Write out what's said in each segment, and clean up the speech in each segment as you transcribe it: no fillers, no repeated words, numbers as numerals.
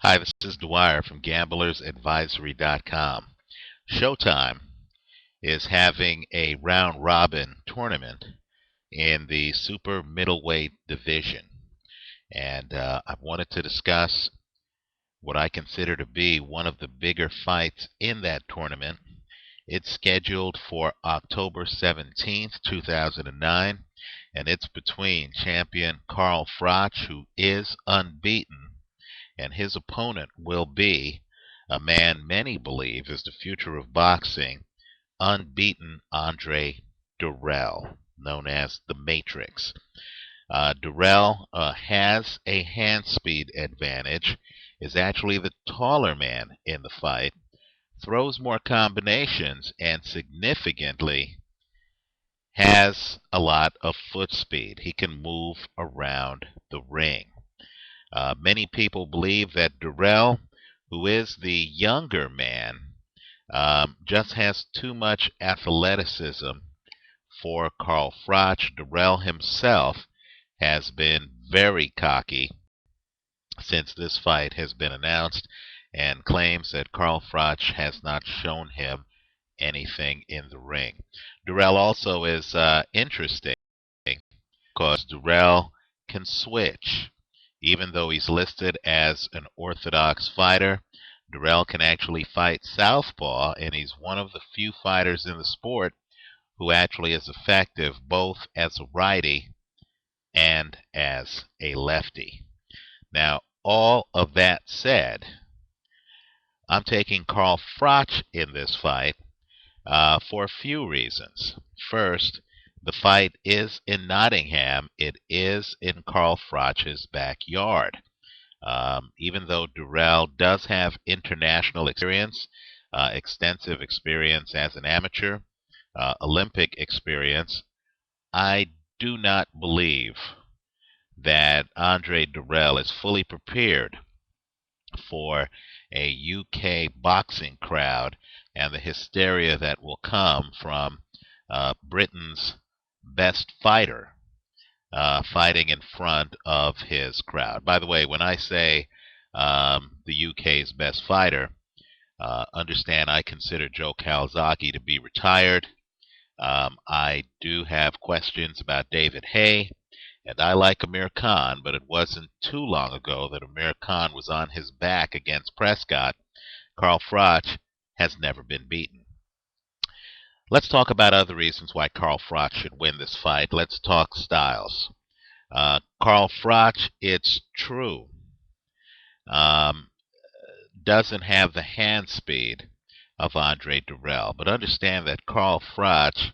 Hi, this is Dwyer from GamblersAdvisory.com. Showtime is having a round robin tournament in the super middleweight division. And I wanted to discuss what I consider to be one of the bigger fights in that tournament. It's scheduled for October 17th, 2009, and it's between champion Carl Froch, who is unbeaten, and his opponent will be a man many believe is the future of boxing, unbeaten Andre Dirrell, known as the Matrix. Dirrell has a hand speed advantage, is actually the taller man in the fight, throws more combinations, and significantly has a lot of foot speed. He can move around the ring. Many people believe that Dirrell, who is the younger man, just has too much athleticism for Carl Froch. Dirrell himself has been very cocky since this fight has been announced and claims that Carl Froch has not shown him anything in the ring. Dirrell also is interesting because Dirrell can switch. Even though he's listed as an orthodox fighter, Dirrell can actually fight southpaw, and he's one of the few fighters in the sport who actually is effective both as a righty and as a lefty. Now, all of that said, I'm taking Carl Froch in this fight for a few reasons. First, the fight is in Nottingham. It is in Carl Froch's backyard. Even though Dirrell does have international experience, extensive experience as an amateur, Olympic experience, I do not believe that Andre Dirrell is fully prepared for a UK boxing crowd and the hysteria that will come from Britain's best fighter fighting in front of his crowd. By the way, when I say the UK's best fighter, understand I consider Joe Calzaghe to be retired. I do have questions about David Haye, and I like Amir Khan, but it wasn't too long ago that Amir Khan was on his back against Prescott. Carl Froch has never been beaten. Let's talk about other reasons why Carl Froch should win this fight. Let's talk styles. Carl Froch, it's true, doesn't have the hand speed of Andre Dirrell, but understand that Carl Froch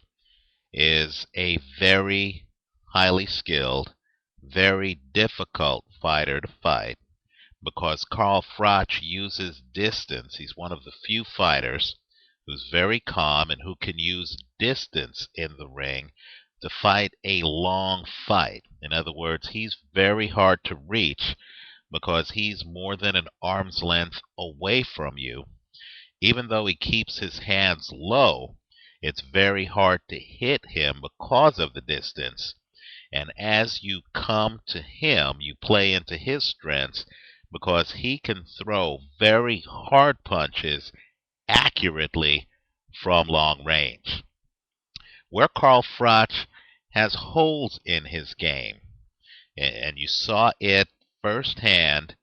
is a very highly skilled, very difficult fighter to fight because Carl Froch uses distance. He's one of the few fighters who's very calm and who can use distance in the ring to fight a long fight. In other words, he's very hard to reach because he's more than an arm's length away from you. Even though he keeps his hands low, it's very hard to hit him because of the distance. And as you come to him, you play into his strengths because he can throw very hard punches accurately from long range. Where Carl Froch has holes in his game, and you saw it firsthand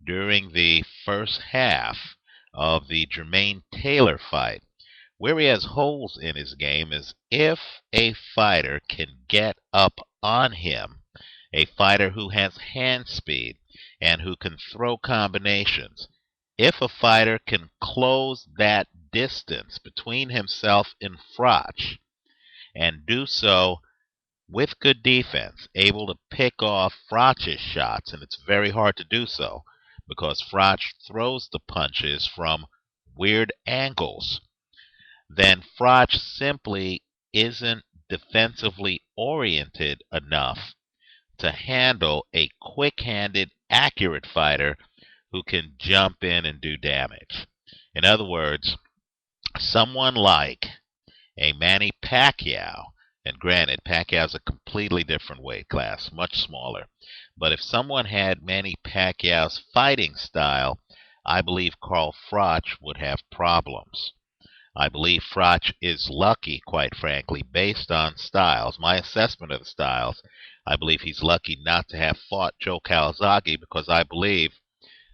during the first half of the Jermaine Taylor fight. Where he has holes in his game is if a fighter can get up on him, a fighter who has hand speed and who can throw combinations. If a fighter can close that distance between himself and Froch and do so with good defense, able to pick off Froch's shots, and it's very hard to do so because Froch throws the punches from weird angles, then Froch simply isn't defensively oriented enough to handle a quick-handed, accurate fighter who can jump in and do damage. In other words, someone like a Manny Pacquiao, and granted, Pacquiao's a completely different weight class, much smaller, But if someone had Manny Pacquiao's fighting style, I believe Carl Froch would have problems. I believe Froch is lucky, quite frankly, based on styles. My assessment of the styles, I believe he's lucky not to have fought Joe Calzaghe, because I believe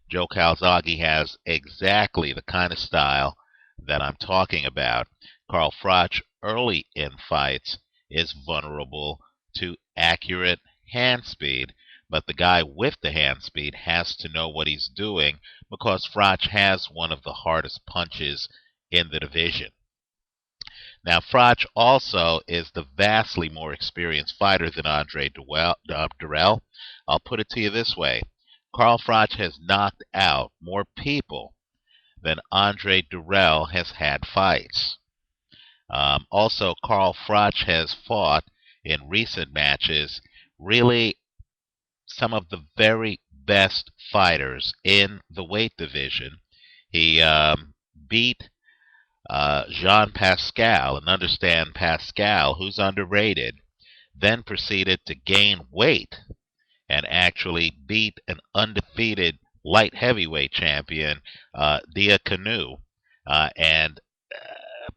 Joe Calzaghe has exactly the kind of style that I'm talking about. Carl Froch, early in fights, is vulnerable to accurate hand speed, but the guy with the hand speed has to know what he's doing, because Froch has one of the hardest punches in the division. Now, Froch also is the vastly more experienced fighter than Andre Dirrell. I'll put it to you this way. Carl Froch has knocked out more people than Andre Dirrell has had fights. Also, Carl Froch has fought in recent matches really some of the very best fighters in the weight division. He beat Jean Pascal, and understand Pascal, who's underrated, then proceeded to gain weight and actually beat an undefeated light heavyweight champion, Diakanu. And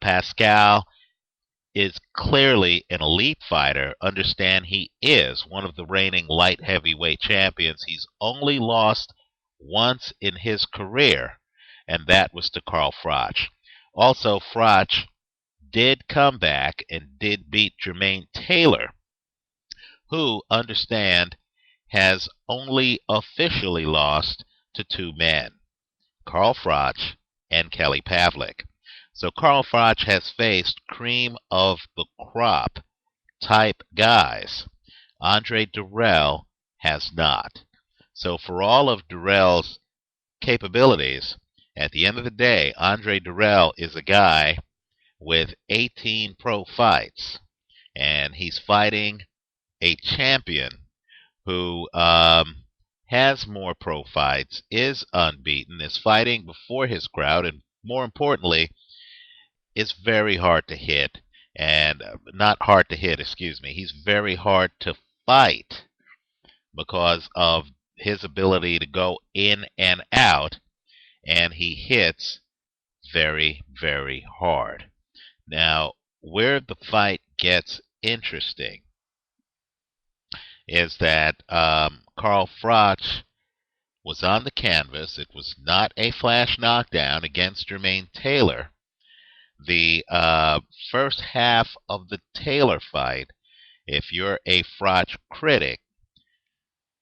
Pascal is clearly an elite fighter. Understand, he is one of the reigning light heavyweight champions. He's only lost once in his career, and that was to Carl Froch. Also, Froch did come back and did beat Jermaine Taylor, who, understand, has only officially lost to two men, Carl Froch and Kelly Pavlik. So Carl Froch has faced cream of the crop type guys. Andre Dirrell has not. So for all of Dirrell's capabilities, at the end of the day, Andre Dirrell is a guy with 18 pro fights, and he's fighting a champion who has more pro fights, is unbeaten, is fighting before his crowd, and more importantly, is very hard to hit. And not hard to hit, excuse me. He's very hard to fight because of his ability to go in and out, and he hits very, very hard. Now, where the fight gets interesting is that Carl Froch was on the canvas. It was not a flash knockdown against Jermaine Taylor. The first half of the Taylor fight, if you're a Froch critic,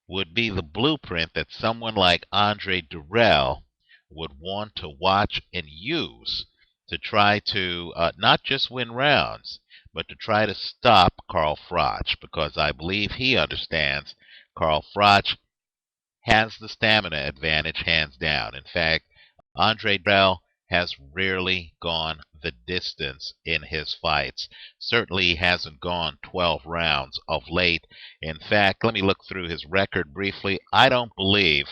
would be the blueprint that someone like Andre Dirrell would want to watch and use to try to not just win rounds, but to try to stop Carl Froch, because I believe he understands Carl Froch has the stamina advantage hands down. In fact, Andre Dirrell has rarely gone the distance in his fights. Certainly he hasn't gone 12 rounds of late. In fact, let me look through his record briefly. I don't believe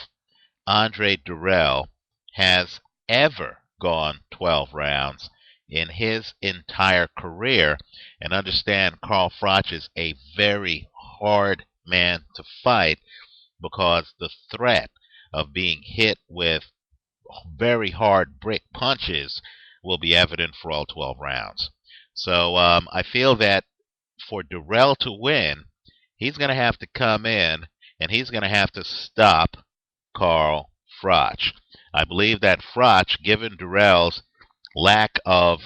Andre Dirrell has ever gone 12 rounds in his entire career. And understand, Carl Froch is a very hard man to fight, because the threat of being hit with very hard brick punches will be evident for all 12 rounds. So I feel that for Dirrell to win, he's going to have to come in and he's going to have to stop Carl Froch. I believe that Froch, given Dirrell's lack of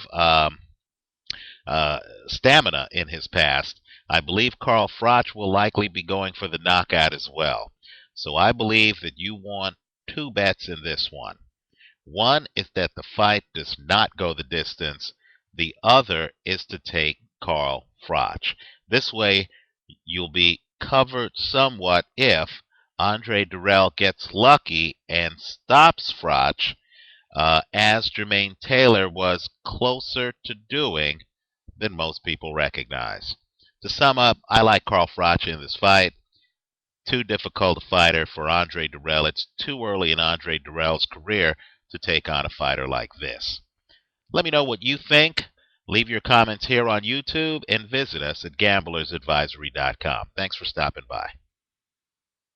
stamina in his past, I believe Carl Froch will likely be going for the knockout as well. So I believe that you want two bets in this one. One is that the fight does not go the distance. The other is to take Carl Froch. This way, you'll be covered somewhat if Andre Dirrell gets lucky and stops Froch, as Jermaine Taylor was closer to doing than most people recognize. To sum up, I like Carl Froch in this fight. Too difficult a fighter for Andre Dirrell. It's too early in Andre Dirrell's career to take on a fighter like this. Let me know what you think. Leave your comments here on YouTube and visit us at gamblersadvisory.com. Thanks for stopping by.